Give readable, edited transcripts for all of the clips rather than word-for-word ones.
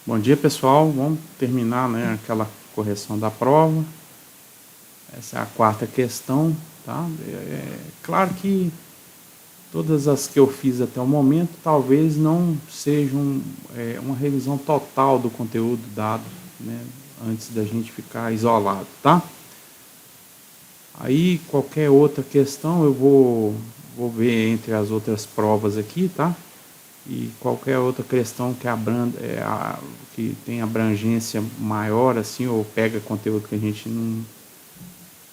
Bom dia, pessoal. Vamos terminar, né, aquela correção da prova. Essa é a quarta questão, tá? Claro que todas as que eu fiz até o momento talvez não sejam uma revisão total do conteúdo dado, né, antes da gente ficar isolado, tá? Aí qualquer outra questão eu vou ver entre as outras provas aqui, tá? E qualquer outra questão que tem abrangência maior, assim, ou pega conteúdo que a gente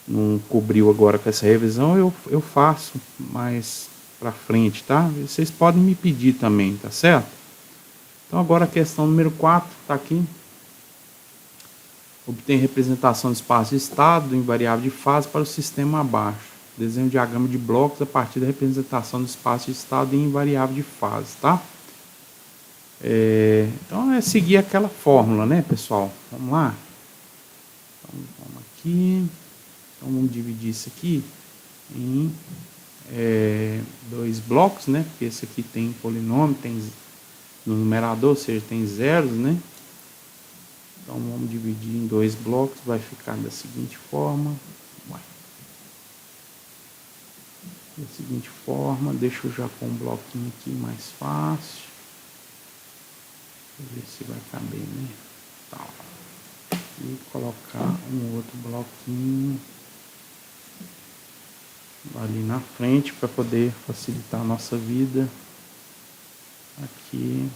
não cobriu agora com essa revisão, eu faço mais para frente, tá? E vocês podem me pedir também, tá certo? Então agora a questão número 4 está aqui. Obtém representação do espaço de estado em variável de fase para o sistema abaixo. Desenho um diagrama de blocos a partir da representação do espaço de estado em variável de fase, tá? Então é seguir aquela fórmula, né, pessoal? Vamos lá? Então, vamos aqui. Então vamos dividir isso aqui em dois blocos, né? Porque esse aqui tem polinômio, tem no numerador, ou seja, tem zeros, né? Então vamos dividir em dois blocos, vai ficar da seguinte forma. Da seguinte forma, deixa eu já pôr um bloquinho aqui mais fácil. Deixa eu ver se vai caber, né? Tá. E colocar um outro bloquinho ali na frente para poder facilitar a nossa vida aqui.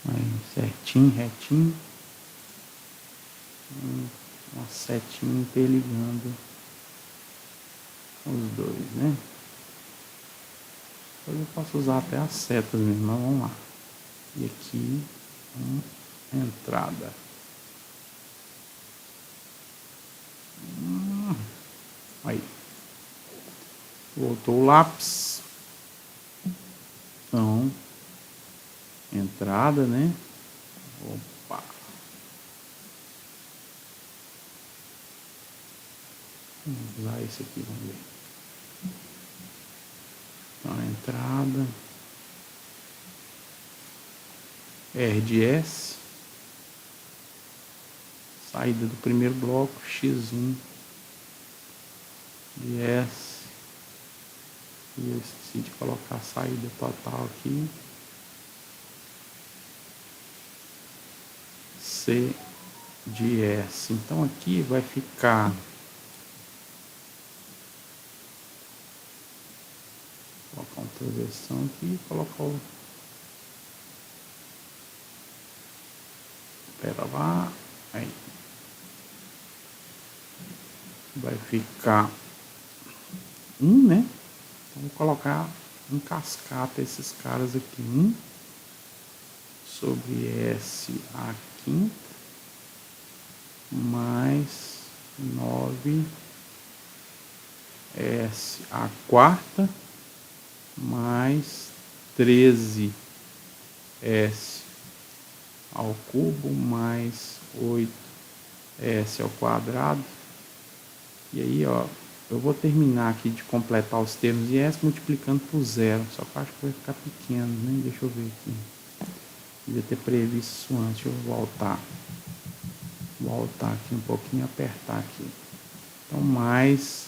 Aí, certinho, retinho. Uma setinha interligando os dois, né? Depois eu posso usar até as setas mesmo, mas vamos lá. E aqui, uma entrada. Aí. Voltou o lápis. Então, entrada, né? Opa. Vamos usar esse aqui, vamos ver. Então, a entrada. R de S. Saída do primeiro bloco, X1 de S. E eu esqueci de colocar a saída total aqui. C de S. Então aqui vai ficar colocar uma projeção aqui e colocar o. Espera lá. Aí. Vai ficar 1, né? Então vou colocar em cascata esses caras aqui. 1 sobre S a quinta mais 9 S a quarta mais 13 S ao cubo mais 8 S ao quadrado. E aí, ó, eu vou terminar aqui de completar os termos de S multiplicando por zero. Só que eu acho que vai ficar pequeno, né? Deixa eu ver aqui. Devia ter previsto isso antes. Deixa eu voltar. Voltar aqui um pouquinho e apertar aqui. Então, mais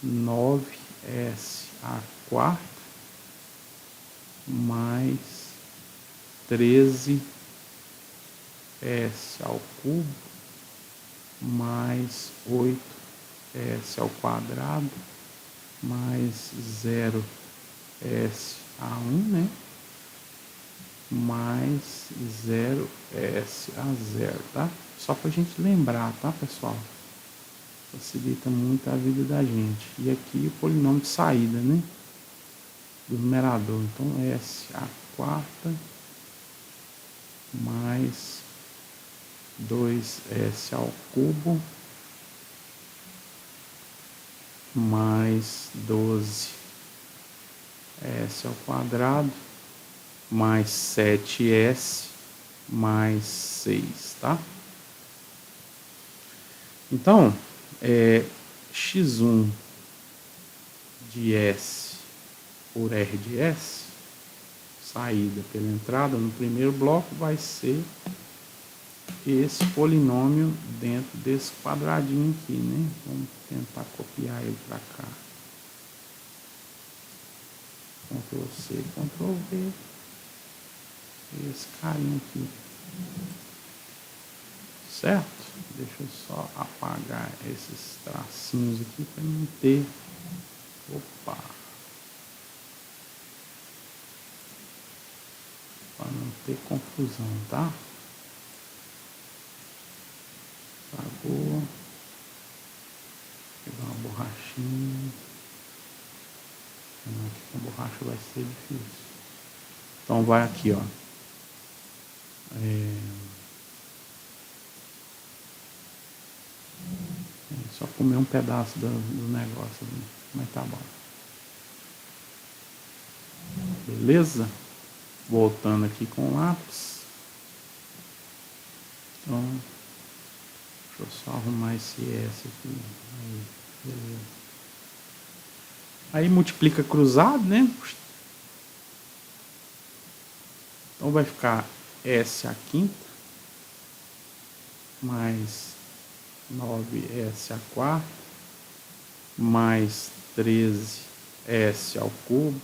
9S a quarta mais 13S ao cubo mais 8S ao quadrado mais 0S a 1, né? Mais 0S a 0, tá? Só pra gente lembrar, tá, pessoal? Facilita muito a vida da gente. E aqui o polinômio de saída, né? Do numerador. Então, S a quarta mais 2S ao cubo mais 12S ao quadrado mais 7S mais 6, tá? Então, x1 de S por R de S saída pela entrada no primeiro bloco vai ser esse polinômio dentro desse quadradinho aqui, né? Vamos tentar copiar ele para cá. Ctrl C, Ctrl V. Esse carinha aqui. Certo? Deixa eu só apagar esses tracinhos aqui para não ter... Opa! Para não ter confusão, tá? Apagou. Pegar uma borrachinha. Não, aqui com a borracha vai ser difícil. Então vai aqui, ó. Só comer um pedaço do negócio ali, mas tá bom. Beleza? Voltando aqui com o lápis. Então, deixa eu só arrumar esse S aqui. Aí, beleza. Aí multiplica cruzado, né? Então vai ficar S à quinta mais 9S à quarta mais 13S ao cubo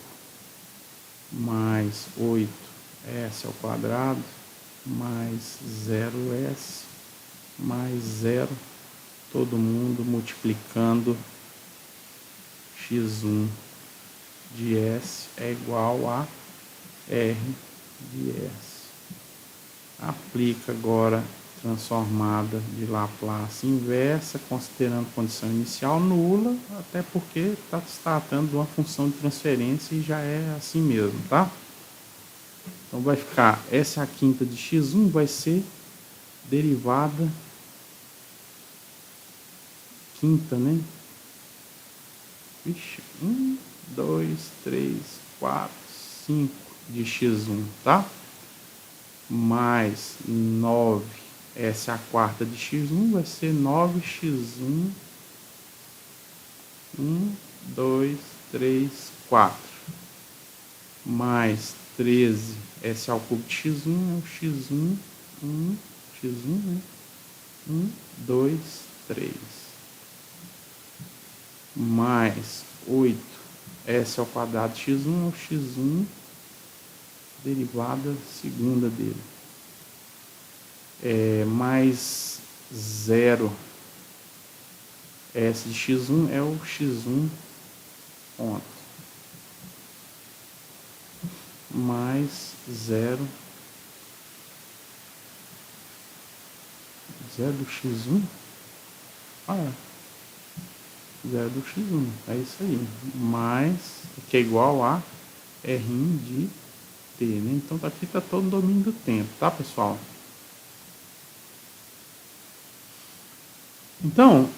mais 8S ao quadrado mais 0S mais 0, todo mundo multiplicando x1 de S é igual a R de S. Aplica agora transformada de Laplace inversa, considerando condição inicial nula, até porque está se tratando de uma função de transferência e já é assim mesmo, tá? Então vai ficar S à quinta de x1 vai ser derivada quinta, né? Vixe, 1, 2, 3, 4, 5 de x1, tá? Mais 9, S à quarta de x1 vai ser 9x1, 1, 2, 3, 4. Mais 13, S ao cubo de x1 é o x1, 1, x1, né? 1, 2, 3. Mais 8, S ao quadrado de x1 é o x1, derivada segunda dele. Mais 0, S de x1 é o x1 ponto. Mais 0 do x1. Ah, é. 0 do x1, é isso aí. Mais, que é igual a R de t, né? Então aqui está todo o domínio do tempo, tá, pessoal? Então,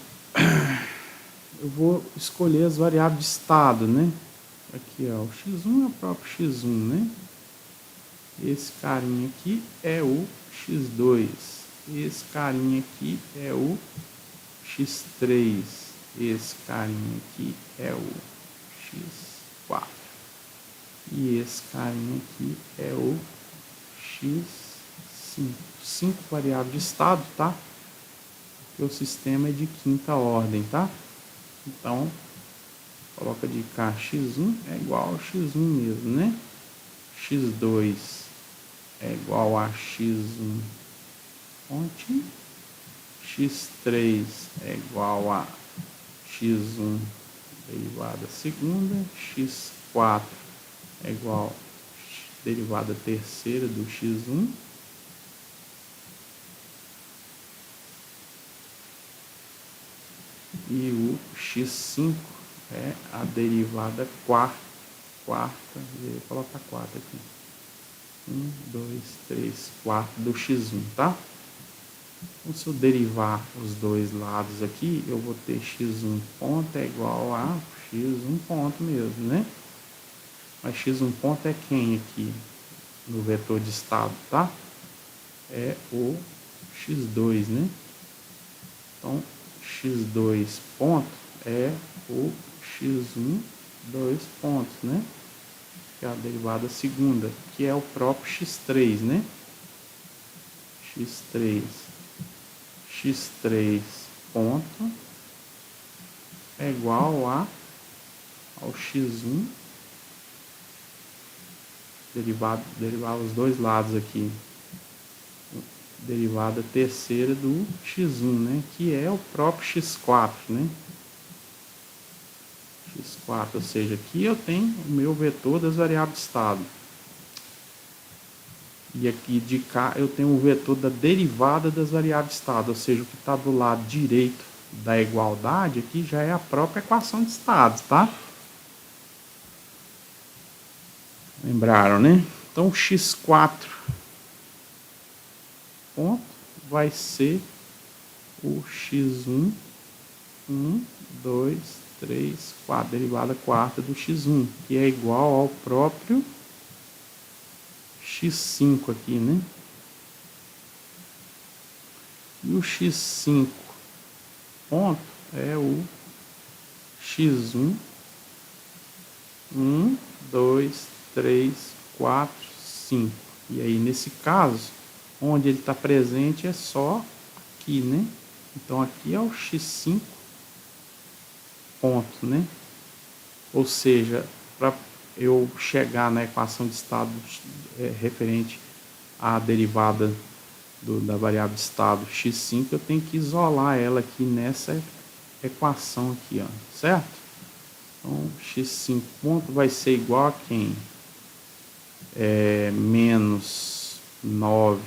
eu vou escolher as variáveis de estado, né? Aqui, ó, o x1 é o próprio x1, né? Esse carinha aqui é o x2. Esse carinha aqui é o x3. Esse carinha aqui é o x4. E esse carinha aqui é o x5. 5 variáveis de estado, tá? Porque o sistema é de quinta ordem, tá? Então, coloca de cá x1 é igual ao x1 mesmo, né? x2 é igual a x1 pontinho. x3 é igual a x1 derivada segunda. x4 é igual a derivada terceira do x1. E o x5 é a derivada quarta, vou colocar 4 aqui. 1, 2, 3, 4 do x1, tá? Então, se eu derivar os dois lados aqui, eu vou ter x1 ponto é igual a x1 ponto mesmo, né? Mas x1 ponto é quem aqui no vetor de estado, tá? É o x2, né? Então, x2 ponto é o x1, 2 pontos, né? que é a derivada segunda, que é o próprio x3, né? x3 ponto é igual ao x1, derivar os dois lados aqui, derivada terceira do x1, né? Que é o próprio x4, né? x4, ou seja, aqui eu tenho o meu vetor das variáveis de estado. E aqui de cá eu tenho o vetor da derivada das variáveis de estado, ou seja, o que está do lado direito da igualdade aqui já é a própria equação de estados, tá? Lembraram, né? Então, x4 ponto vai ser o x1, 1, 2, 3, 4, derivada quarta do x1, que é igual ao próprio x5 aqui, né? E o x5 ponto é o x1, 1, 2, 3, 4, 5. E aí, nesse caso, onde ele está presente é só aqui, né? Então, aqui é o x5 ponto, né? Ou seja, para eu chegar na equação de estado referente à derivada da variável de estado x5, eu tenho que isolar ela aqui nessa equação aqui, ó, certo? Então, x5 ponto vai ser igual a quem? Menos 9.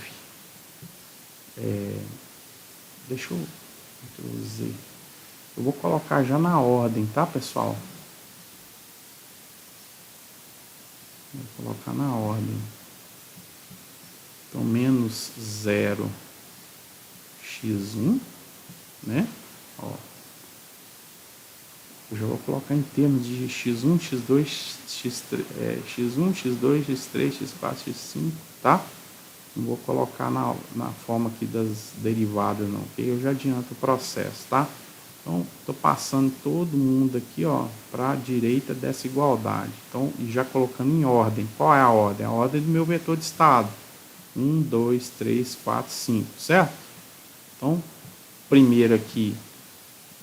Deixa eu introduzir. Eu vou colocar já na ordem, tá, pessoal? Vou colocar na ordem. Então, menos 0 x1, né? Ó. Eu já vou colocar em termos de x1, x2, x3, x1, x2, x3, x4, x5, tá? Não vou colocar na forma aqui das derivadas não, ok? Eu já adianto o processo, tá? Então, estou passando todo mundo aqui, ó, para a direita dessa igualdade. Então, já colocando em ordem. Qual é a ordem? A ordem do meu vetor de estado. 1, 2, 3, 4, 5, certo? Então, primeiro aqui,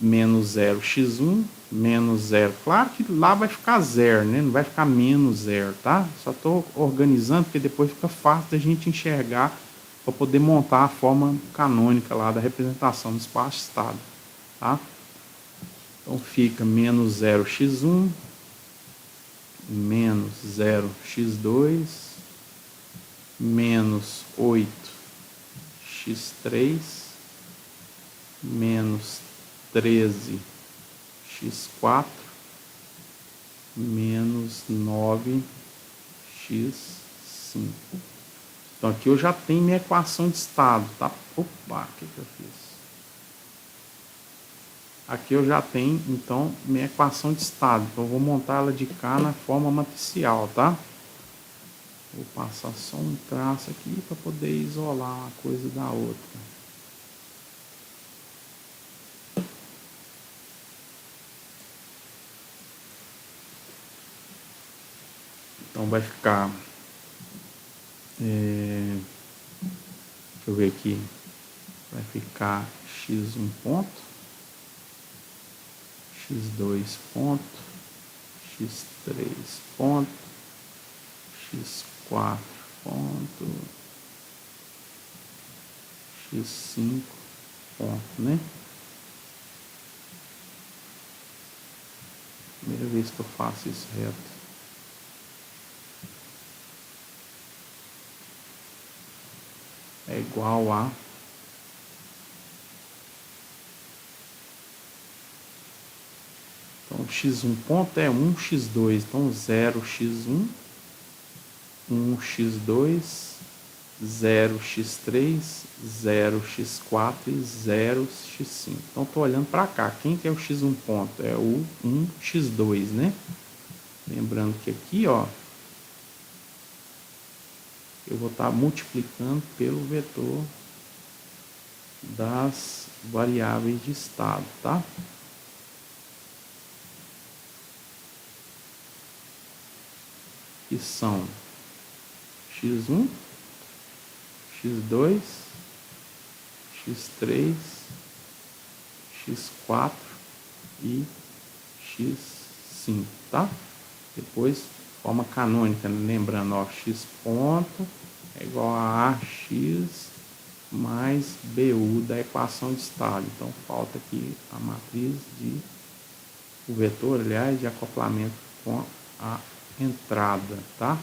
menos 0 x1, menos 0. Claro que lá vai ficar 0, né? Não vai ficar menos 0, tá? Só estou organizando porque depois fica fácil da gente enxergar para poder montar a forma canônica lá da representação do espaço-estado, tá? Então fica menos 0 x1, menos 0 x2, menos 8 x3, menos 13 x4, menos 9 x5. Então aqui eu já tenho minha equação de estado, tá? Opa, o que eu fiz? Aqui eu já tenho, então, minha equação de estado. Então eu vou montar ela de cá na forma matricial, tá? Vou passar só um traço aqui para poder isolar uma coisa da outra. Então vai ficar, deixa eu ver aqui, vai ficar x1 ponto, x2 ponto, x3 ponto, x4 ponto, x5 ponto, né? Primeira vez que eu faço isso reto. É igual a então x1 ponto é 1 x2, então 0 x1, 1 x2, 0 x3, 0 x4 e 0 x5. Então estou olhando para cá. Quem que é o x1 ponto? É o 1 x2, né? Lembrando que aqui, ó, eu vou estar multiplicando pelo vetor das variáveis de estado, tá? que são x1, x2, x3, x4 e x5, tá? Depois, forma canônica, lembrando, ó, x ponto é igual a AX mais BU da equação de estado. Então, falta aqui a matriz de o vetor, aliás, de acoplamento com a entrada, tá?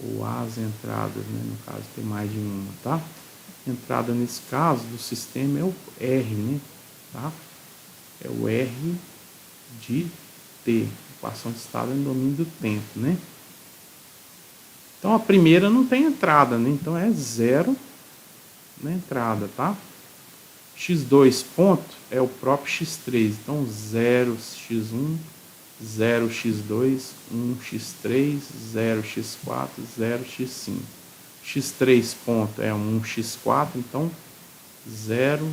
Ou as entradas, né? No caso, tem mais de uma, tá? Entrada, nesse caso, do sistema é o R, né? Tá? É o R de T. Equação de estado é no domínio do tempo, né? Então, a primeira não tem entrada, né? Então, é zero na entrada, tá? x2 ponto é o próprio x3. Então, 0x1, 0x2, 1x3, 0x4, 0x5. x3 ponto é 1x4, então 0x1,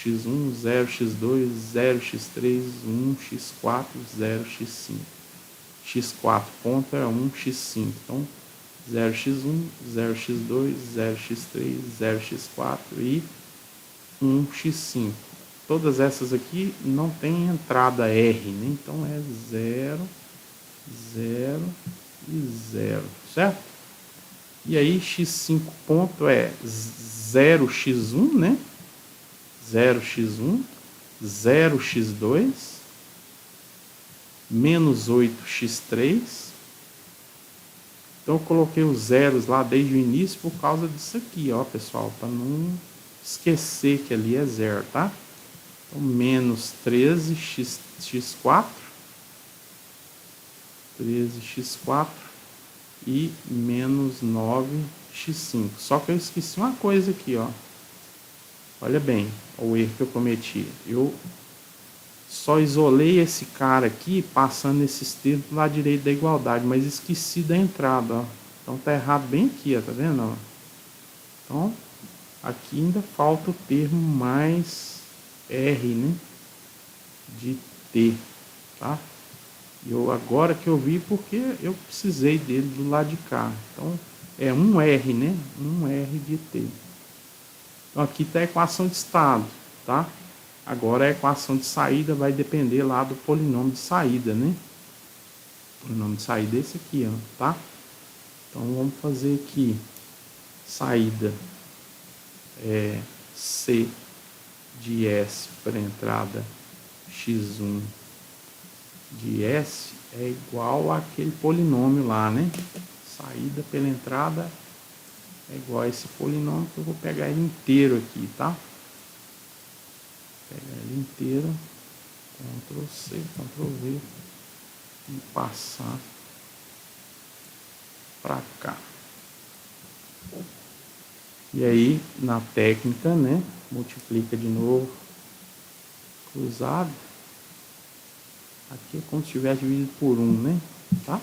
0x2, 0x3, 1x4, 0x5. x4 ponto é 1x5, então 0x1, 0x2, 0x3, 0x4 e 1x5. Todas essas aqui não tem entrada R, né? Então é 0, 0 e 0, certo? E aí x5 ponto é 0x1, né? 0x1, 0x2, menos 8x3. Então eu coloquei os zeros lá desde o início por causa disso aqui, ó, pessoal, para não esquecer que ali é zero, tá? Então, menos 13x4, 13x4 e menos 9x5. Só que eu esqueci uma coisa aqui, ó. Olha bem, o erro que eu cometi. Eu só isolei esse cara aqui, passando esses termos do lado direito da igualdade, mas esqueci da entrada, ó. Então tá errado bem aqui, ó, tá vendo? Ó? Então, aqui ainda falta o termo mais R, né? De T, tá? Eu agora que eu vi porque eu precisei dele do lado de cá. Então, é um R, né? Um R de T. Então, aqui está a equação de estado, tá? Agora, a equação de saída vai depender lá do polinômio de saída, né? O polinômio de saída é esse aqui, ó, tá? Então, vamos fazer aqui. Saída é C de S para entrada x1 de S é igual àquele polinômio lá, né? Saída pela entrada é igual a esse polinômio, que eu vou pegar ele inteiro aqui, tá? Pegar ele inteiro, Ctrl C, Ctrl V e passar para cá. E aí, na técnica, né? Multiplica de novo, cruzado. Aqui é como se tivesse dividido por 1, né? Tá?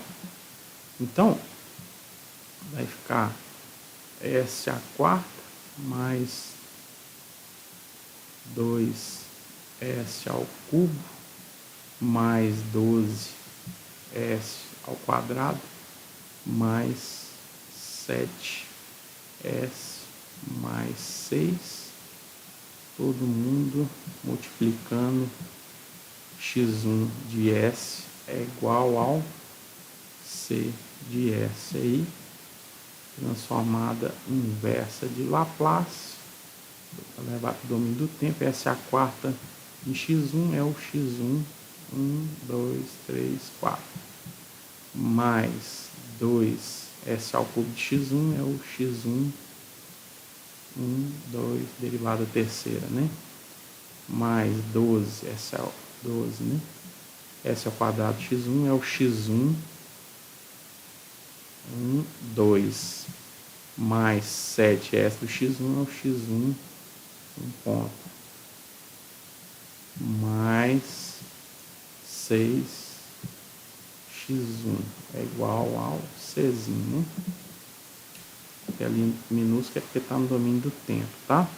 Então, vai ficar S a quarta mais 2S ao cubo mais 12S ao quadrado mais 7S mais 6, todo mundo multiplicando x1 de S é igual ao C de S aí, transformada inversa de Laplace, para levar para o domínio do tempo. S é a quarta de x1 é o x1, 1, 2, 3, 4, mais 2S ao cubo de x1 é o x1, 1, 2, derivada terceira, né? Mais 12, S ao 12, né? S ao quadrado de x1 é o x1, 1, 2, mais 7S do x1 é o x1, 1 ponto, mais 6x1 é igual ao Czinho, né? Que ali minúsculo é porque está no domínio do tempo, tá?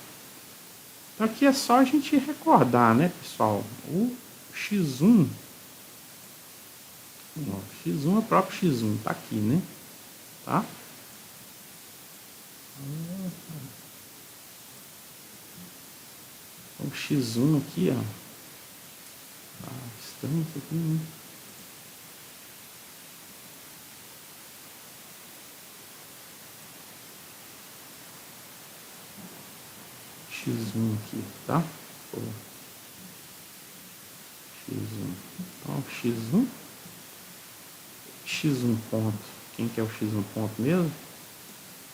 Então aqui é só a gente recordar, né, pessoal? O x1 Ó, x1 é o próprio x1, tá aqui, né? Tá? Então, x1 aqui, ó. Tá estranho isso aqui, né? X1 aqui, tá? Pô. X1. Então, X1 ponto. Quem que é o X1 ponto mesmo?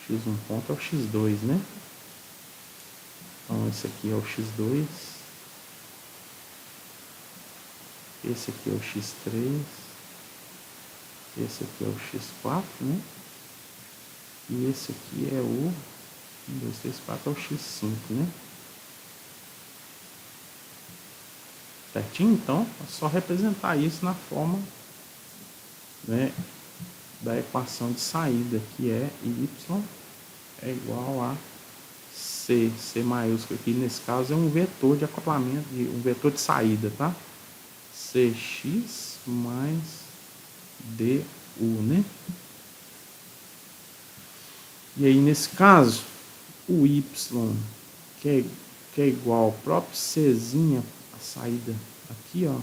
X1 ponto é o X2, né? Então, esse aqui é o X2. Esse aqui é o X3. Esse aqui é o X4, né? E esse aqui é o 1, 2, 3, 4 é o X5, né? Certinho? Então, é só representar isso na forma, né, da equação de saída, que é y é igual a C maiúsculo aqui, nesse caso é um vetor de acoplamento, um vetor de saída, tá? Cx mais du, né? E aí, nesse caso, o y, que é igual ao próprio Czinha, a saída aqui, ó,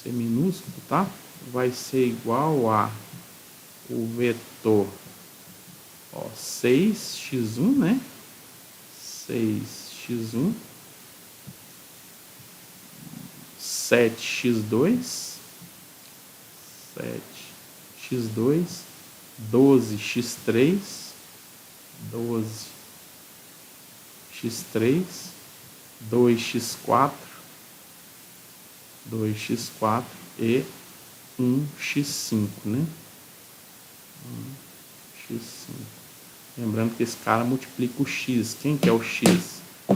C minúsculo, tá? Vai ser igual a o vetor, ó, 6x1, né? 6x1, 7x2, 7x2, 12x3, 12x3, 2x4, 2x4 e 1x5, né? 1x5. Lembrando que esse cara multiplica o x. Quem que é o x? O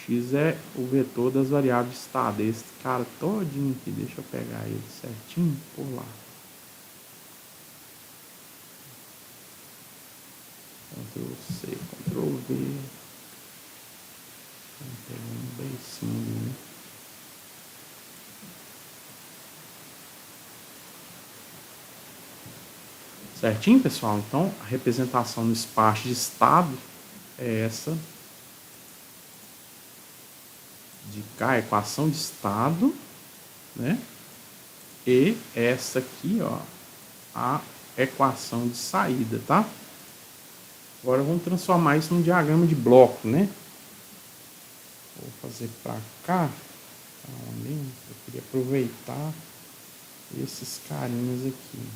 x é o vetor das variáveis de estado. Esse cara todinho aqui, deixa eu pegar ele certinho por lá. Ctrl C, Ctrl V. Vamos pegar um beicinho, né? Certinho, pessoal? Então, a representação no espaço de estado é essa de cá, a equação de estado, né? E essa aqui, ó, a equação de saída, tá? Agora vamos transformar isso num diagrama de bloco, né? Vou fazer para cá. Eu queria aproveitar esses carinhas aqui.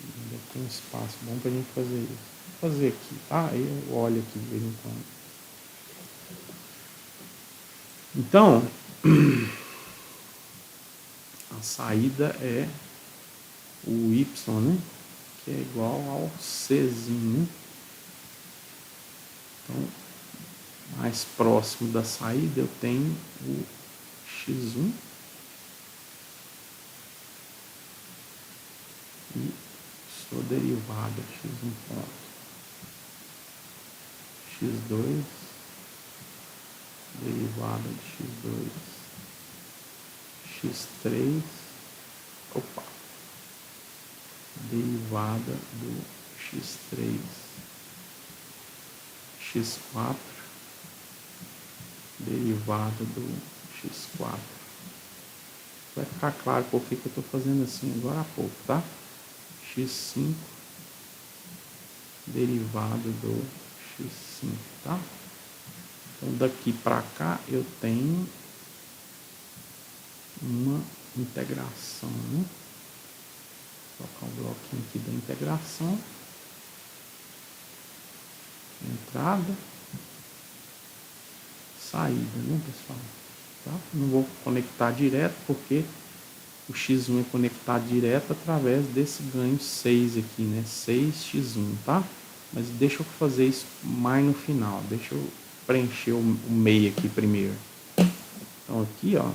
Ainda tem um espaço bom pra gente fazer isso. Vou fazer aqui, tá? Eu olho aqui de vez em quando. Então, a saída é o y, né? Que é igual ao Czinho, né? Então, mais próximo da saída eu tenho o x1 e sua derivada x1 ponto, x2, derivada de x2, x3, opa, derivada do x3, x4, derivada do x4. Vai ficar claro por que eu estou fazendo assim agora há pouco, tá? x5, derivada do x5, tá? Então, daqui para cá eu tenho uma integração, né? Vou colocar um bloquinho aqui da integração. Entrada, saída, né, pessoal? Tá? Não vou conectar direto porque o x1 é conectado direto através desse ganho 6 aqui, né? 6x1, tá? Mas deixa eu fazer isso mais no final. Deixa eu preencher o meio aqui primeiro. Então aqui, ó,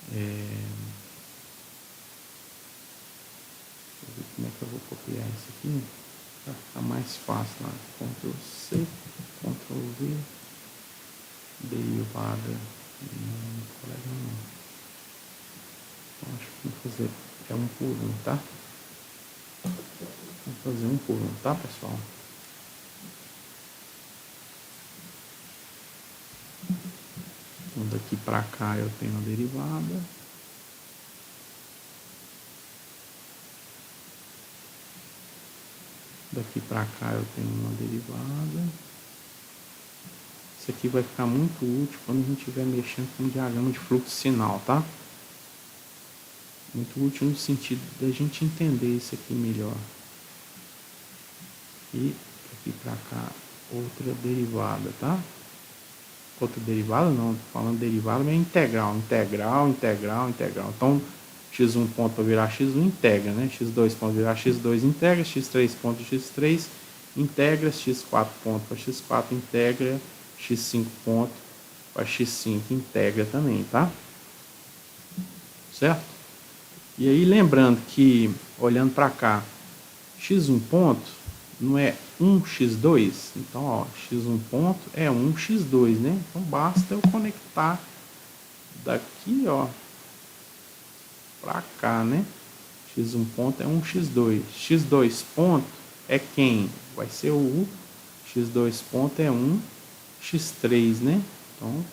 deixa eu ver como é que eu vou copiar isso aqui para ficar mais fácil lá. Ctrl C, Ctrl V, derivada, não, colega não. Então, acho que vou fazer um por um, tá? Vou fazer um por um, tá, pessoal? Então, daqui para cá eu tenho a derivada. Daqui para cá eu tenho uma derivada. Isso aqui vai ficar muito útil quando a gente estiver mexendo com o diagrama de fluxo sinal, tá? Muito útil no sentido da gente entender isso aqui melhor. E aqui para cá, outra derivada, tá? Outra derivada não, falando derivada, mas é integral. Então, x1 ponto para virar x1 integra, né? x2 ponto virar x2 integra, x3 ponto x3 integra, x4 ponto para x4 integra, x5 ponto para x5 integra também, tá? Certo? E aí, lembrando que, olhando para cá, x1 ponto não é 1x2? Então, ó, x1 ponto é 1x2, né? Então, basta eu conectar daqui, ó, para cá, né? x1 ponto é 1x2. x2 ponto é quem? Vai ser o x2 ponto é 1x3, né? Então,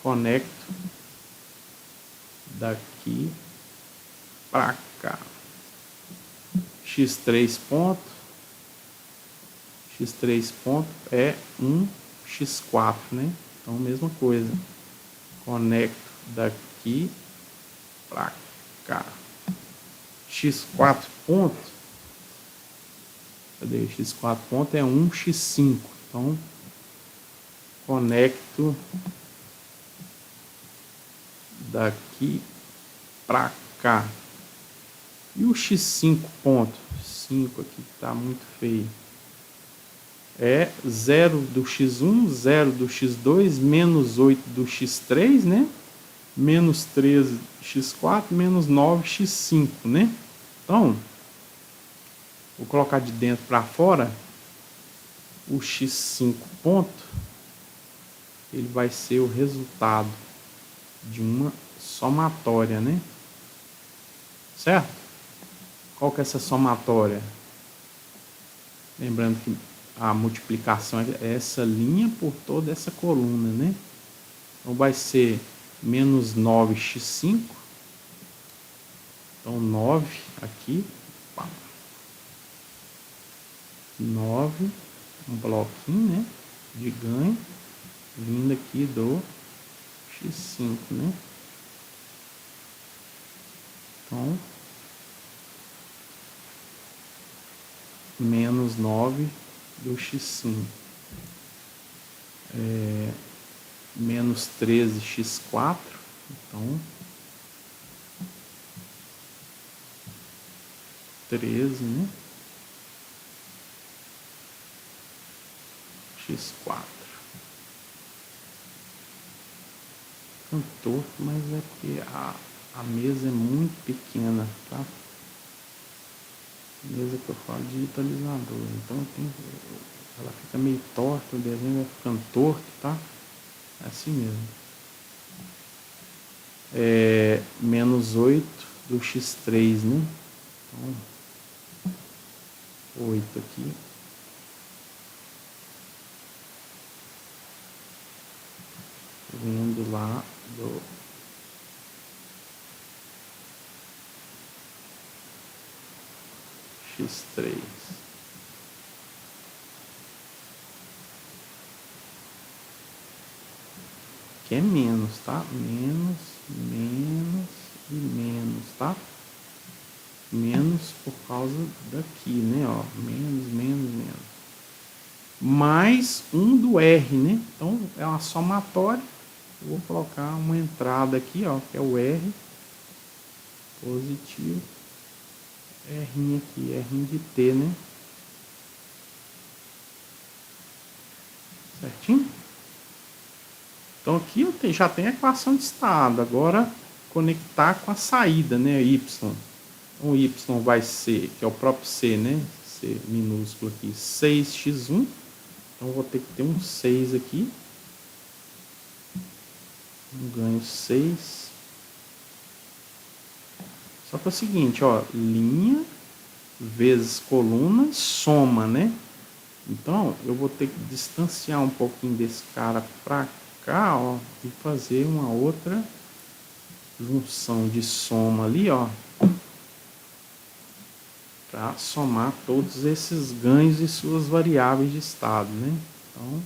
conecto daqui para cá. x3 ponto é 1x4, né? Então, mesma coisa. Conecto daqui para cá. x4 ponto, cadê? x4 ponto é 1x5. Então, conecto daqui para cá. E o x5 ponto, 5 aqui está muito feio, é 0 do x1, 0 do x2, menos 8 do x3, né? Menos 13 x4, menos 9 x5, né? Então, vou colocar de dentro para fora, o x5 ponto, ele vai ser o resultado de uma somatória, né? Certo? Qual que é essa somatória? Lembrando que a multiplicação é essa linha por toda essa coluna, né? Então vai ser menos 9x5. Então 9 aqui. 9, um bloquinho, né? De ganho. Vindo aqui do x5, né? Então, menos 9 do x5. Menos 13x4. Então, 13, né? x4. Ficando torto, mas é porque a mesa é muito pequena, tá? Mesa que eu falo digitalizador, então ela fica meio torta, o desenho vai ficando torto, tá? É assim mesmo. Menos 8 do x3, né? Então, 8 aqui. Vindo lá do x3. Que é menos, tá? Menos, menos e menos, tá? Menos por causa daqui, né? Ó, menos, menos, menos. Mais um do R, né? Então, é uma somatória. Eu vou colocar uma entrada aqui, ó, que é o R positivo. R aqui, R de T, né? Certinho? Então aqui eu já tenho a equação de estado. Agora conectar com a saída, né? Y. Então Y vai ser, que é o próprio C, né? C minúsculo aqui, 6x1. Então vou ter que ter um 6 aqui. Um ganho 6. Só que é o seguinte, ó, linha vezes coluna, soma, né? Então, eu vou ter que distanciar um pouquinho desse cara pra cá, ó, e fazer uma outra junção de soma ali, ó, para somar todos esses ganhos e suas variáveis de estado, né? Então,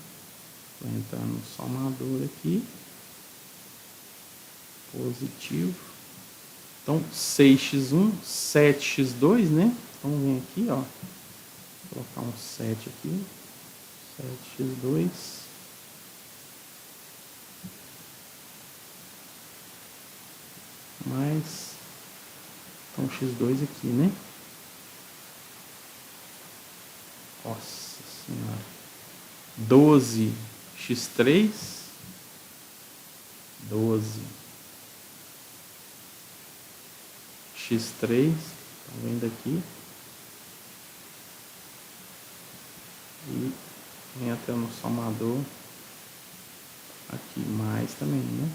vou entrar no somador aqui, positivo. Então, 6x1, 7x2, né? Então, vem aqui, ó, vou colocar um 7 aqui, 7x2. Mais, então, x2 aqui, né? Nossa senhora. 12x3, 12x3, tá vendo aqui? E entra no somador aqui, mais também, né?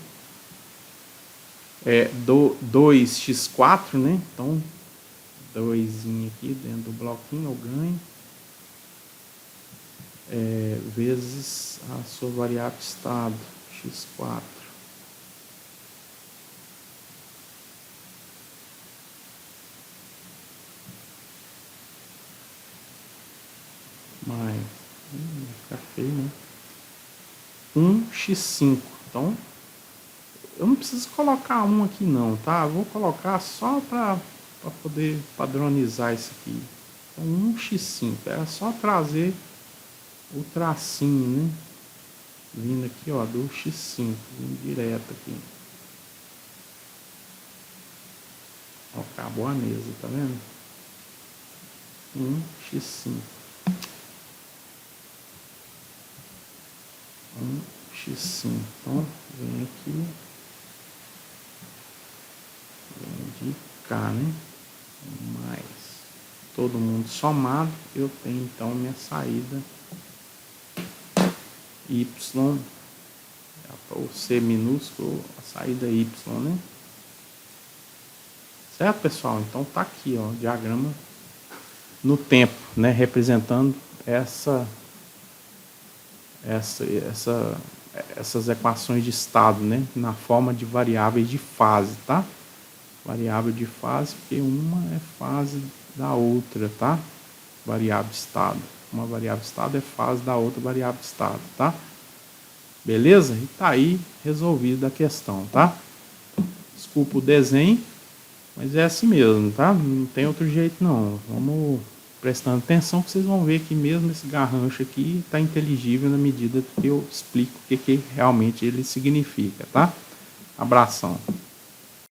2x4, né? Então, 2 aqui dentro do bloquinho, eu ganho. Vezes a sua variável estado, x4. Mais, vai ficar feio, né? 1x5. Então, eu não preciso colocar 1 aqui não, tá? Eu vou colocar só para poder padronizar isso aqui. Então, 1x5. É só trazer o tracinho, né? Vindo aqui, ó, do x5, vindo direto aqui. Ó, acabou a mesa, tá vendo? 1x5. 1x5. Então, vem aqui. Vem de cá, né? Mais todo mundo somado, eu tenho então minha saída y, o C minúsculo, a saída y, né? Certo, pessoal? Então tá aqui, ó, o diagrama no tempo, né, representando essas equações de estado, né, na forma de variáveis de fase, tá? Variável de fase, porque uma é fase da outra, tá? Variável estado. Uma variável estado é fase da outra variável estado, tá? Beleza? E tá aí resolvida a questão, tá? Desculpa o desenho, mas é assim mesmo, tá? Não tem outro jeito não. Vamos prestando atenção que vocês vão ver que mesmo esse garrancho aqui tá inteligível na medida que eu explico o que realmente ele significa, tá? Abração.